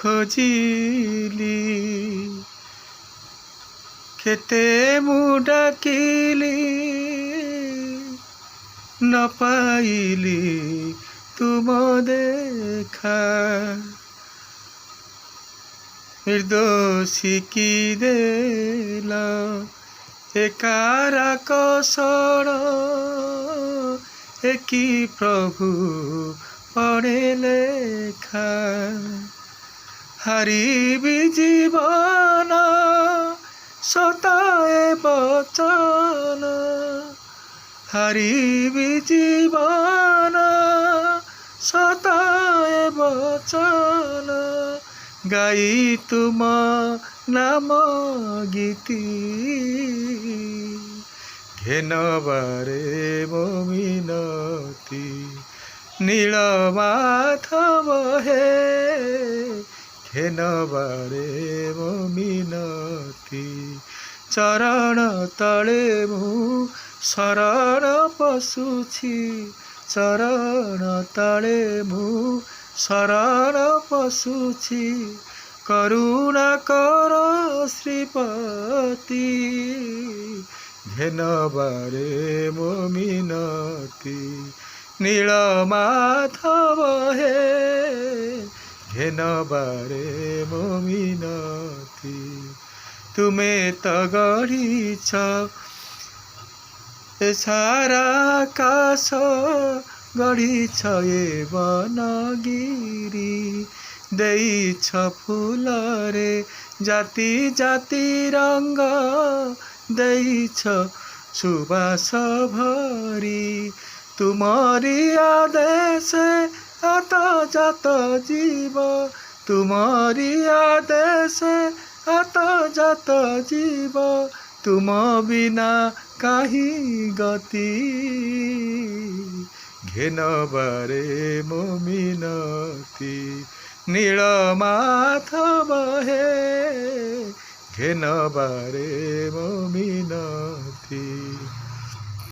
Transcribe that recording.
खोजिली केते मु डाकिली न पाइली तुम देखा निर्दोषी की देला एकारा कसण एकी प्रभु पड़े लेखा हारिबी जीवन सताए बचन हारिबी जीवन सताए बचन गाई तुम नाम गीति घेनबारे मो मिनती नीलमाधव हे घेनबारे मो मिनती चरण तले मु शरण पशुछि चरण तले मु शरण पशुछि करुणा कर श्रीपति घेनबारे मो मिनती नीलमाधव हे घेनबारे मो मिनती तुमे त गढ़ीछ ए सारा आकाश गढ़ीछ ए बनगिरी देइछ फूल रे जाति जाति रंग देइछ सुबास भरी तुमरी आदेश आत जात जीव तुमरी आदेश आत जात जीव तुम बिना काहि गति घेनबारे मो मिनती नीलमाधव हे घेनबारे मो मिनती।